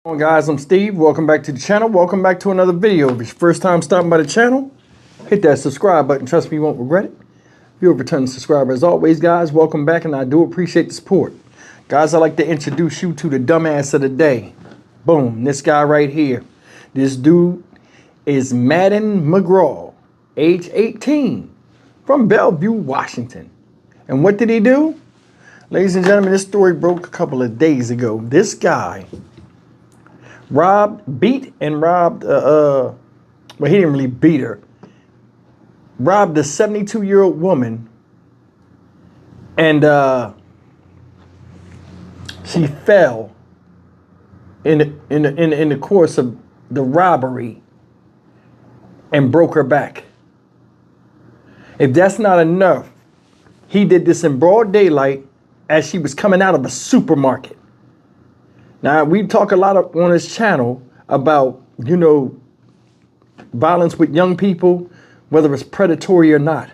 Hello guys, I'm Steve. Welcome back to the channel. Welcome back to another video. If it's your first time stopping by the channel, hit that subscribe button. Trust me, you won't regret it. If you're a returning subscriber, as always, guys, welcome back, and I do appreciate the support. Guys, I'd like to introduce you to the dumbass of the day. Boom, this guy right here. This dude is Madden McGraw, age 18, from Bellevue, Washington. And what did he do? Ladies and gentlemen, this story broke a couple of days ago. This guy beat and robbed, well, he didn't really beat her. Robbed a 72-year-old woman, and she fell in the course of the robbery and broke her back. If that's not enough, he did this in broad daylight as she was coming out of a supermarket. Now, we talk a lot on this channel about, violence with young people, whether it's predatory or not.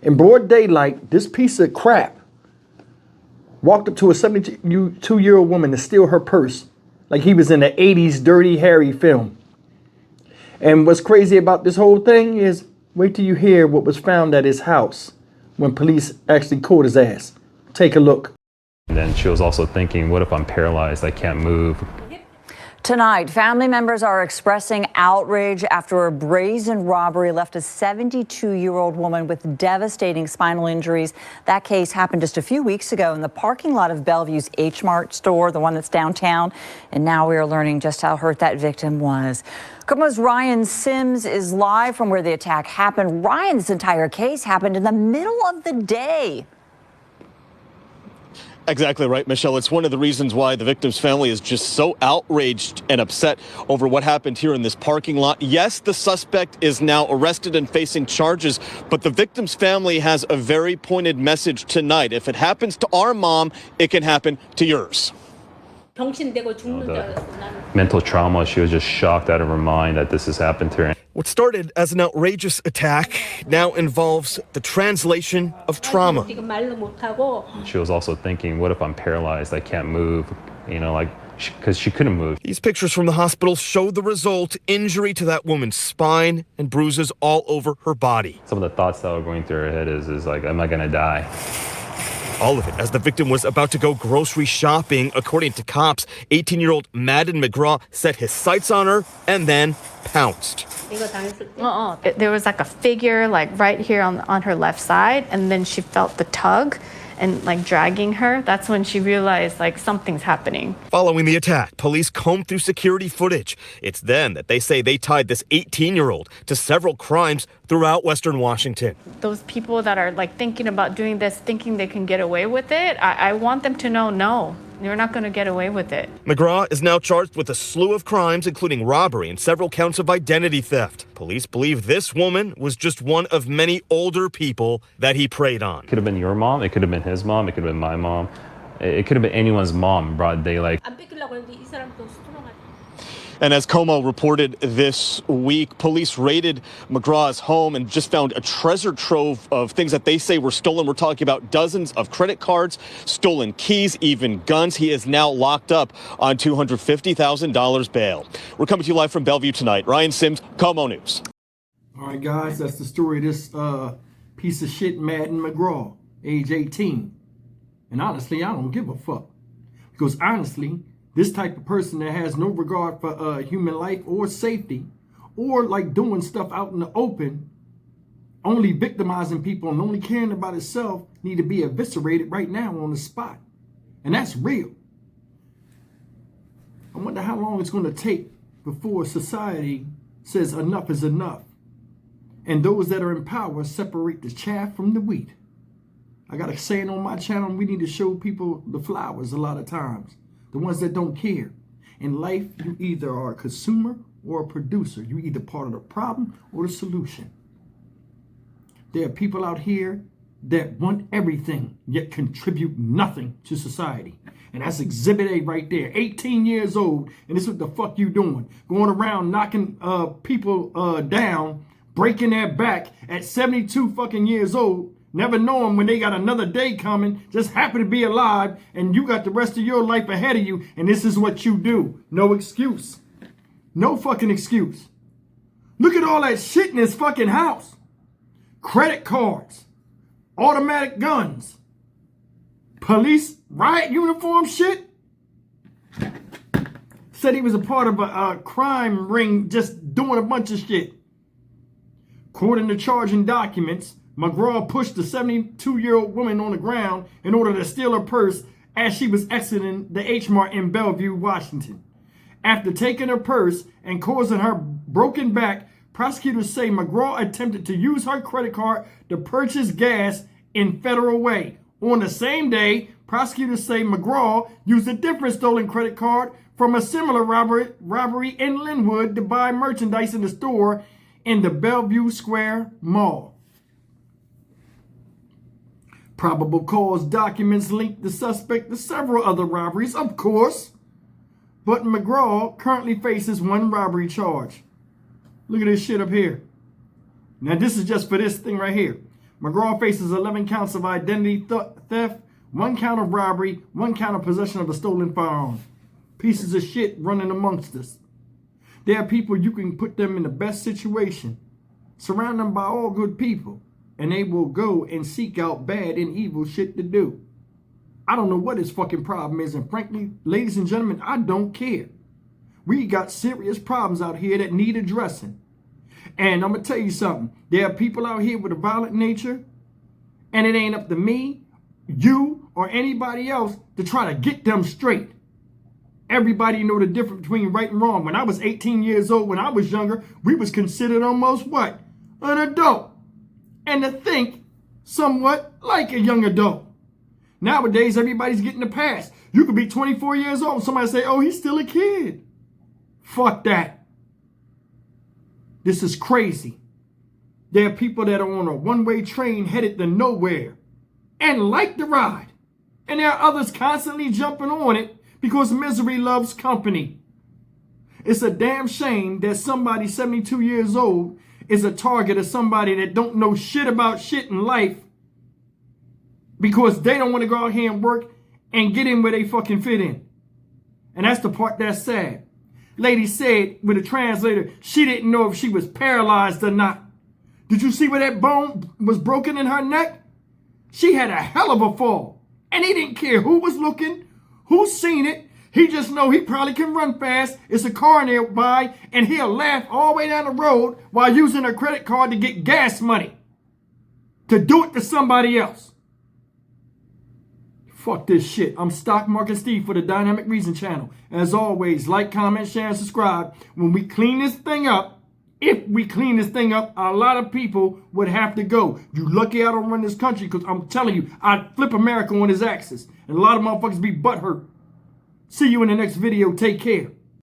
In broad daylight, this piece of crap walked up to a 72-year-old woman to steal her purse like he was in the 80s Dirty Harry film. And what's crazy about this whole thing is, wait till you hear what was found at his house when police actually caught his ass. Take a look. And then she was also thinking, what if I'm paralyzed? I can't move. Tonight, family members are expressing outrage after a brazen robbery left a 72-year-old woman with devastating spinal injuries. That case happened just a few weeks ago in the parking lot of Bellevue's H Mart store, the one that's downtown. And now we are learning just how hurt that victim was. KOMO's Ryan Sims is live from where the attack happened. Ryan, this entire case happened in the middle of the day. Exactly right, Michelle. It's one of the reasons why the victim's family is just so outraged and upset over what happened here in this parking lot. Yes, the suspect is now arrested and facing charges, but the victim's family has a very pointed message tonight. If it happens to our mom, it can happen to yours. The mental trauma, she was just shocked out of her mind that this has happened to her. What started as an outrageous attack now involves the translation of trauma. She was also thinking, what if I'm paralyzed? I can't move, because she couldn't move. These pictures from the hospital show the result: injury to that woman's spine and bruises all over her body. Some of the thoughts that were going through her head is like, am I going to die? All of it as the victim was about to go grocery shopping. According to cops, 18-year-old Madden McGraw set his sights on her and then pounced. There was like a figure right here on her left side, and then she felt the tug and dragging her. That's when she realized something's happening. Following the attack, police combed through security footage. It's then that they say they tied this 18-year-old to several crimes throughout Western Washington. Those people that are thinking about doing this, thinking they can get away with it, I want them to know, no, you're not going to get away with it. McGraw is now charged with a slew of crimes, including robbery and several counts of identity theft. Police believe this woman was just one of many older people that he preyed on. It could have been your mom. It could have been his mom. It could have been my mom. It could have been anyone's mom in broad daylight. And as KOMO reported this week, police raided McGraw's home and just found a treasure trove of things that they say were stolen. We're talking about dozens of credit cards, stolen keys, even guns. He is now locked up on $250,000 bail. We're coming to you live from Bellevue tonight. Ryan Sims, KOMO News. All right, guys, that's the story of this piece of shit, Madden McGraw, age 18. And honestly, I don't give a fuck. Because honestly, this type of person that has no regard for human life or safety, or doing stuff out in the open, only victimizing people and only caring about itself, need to be eviscerated right now on the spot. And that's real. I wonder how long it's going to take before society says enough is enough. And those that are in power separate the chaff from the wheat. I got a saying on my channel, we need to show people the flowers a lot of times. The ones that don't care. In life, you either are a consumer or a producer. You're either part of the problem or the solution. There are people out here that want everything, yet contribute nothing to society. And that's Exhibit A right there. 18 years old, and this is what the fuck you doing. Going around knocking people down, breaking their back at 72 fucking years old, never knowing when they got another day coming, just happen to be alive, and you got the rest of your life ahead of you, and this is what you do. No excuse. No fucking excuse. Look at all that shit in this fucking house. Credit cards, automatic guns, police riot uniform shit. Said he was a part of a crime ring just doing a bunch of shit. According to charging documents, McGraw pushed the 72-year-old woman on the ground in order to steal her purse as she was exiting the H Mart in Bellevue, Washington. After taking her purse and causing her broken back, prosecutors say McGraw attempted to use her credit card to purchase gas in Federal Way. On the same day, prosecutors say McGraw used a different stolen credit card from a similar robbery in Linwood to buy merchandise in the store in the Bellevue Square Mall. Probable cause documents link the suspect to several other robberies, of course, but McGraw currently faces one robbery charge. Look at this shit up here. Now this is just for this thing right here. McGraw faces 11 counts of identity theft, 1 count of robbery, 1 count of possession of a stolen firearm. Pieces of shit running amongst us. There are people you can put them in the best situation. Surround them by all good people, and they will go and seek out bad and evil shit to do. I don't know what his fucking problem is, and frankly, ladies and gentlemen, I don't care. We got serious problems out here that need addressing. And I'm going to tell you something. There are people out here with a violent nature, and it ain't up to me, you, or anybody else to try to get them straight. Everybody know the difference between right and wrong. When I was 18 years old, when I was younger, we was considered almost what? An adult. And to think somewhat like a young adult. Nowadays, everybody's getting a pass. You could be 24 years old. Somebody say, oh, he's still a kid. Fuck that. This is crazy. There are people that are on a one-way train headed to nowhere and like the ride. And there are others constantly jumping on it because misery loves company. It's a damn shame that somebody 72 years old is a target of somebody that don't know shit about shit in life because they don't want to go out here and work and get in where they fucking fit in. And that's the part that's sad. Lady said with a translator, she didn't know if she was paralyzed or not. Did you see where that bone was broken in her neck? She had a hell of a fall. And he didn't care who was looking, who seen it. He just know he probably can run fast. It's a car nearby, and he'll laugh all the way down the road while using a credit card to get gas money. To do it to somebody else. Fuck this shit. I'm Stock Market Steve for the Dynamic Reason channel. As always, like, comment, share, and subscribe. When we clean this thing up, if we clean this thing up, a lot of people would have to go. You lucky I don't run this country, because I'm telling you, I'd flip America on his axis. And a lot of motherfuckers be butthurt. See you in the next video. Take care.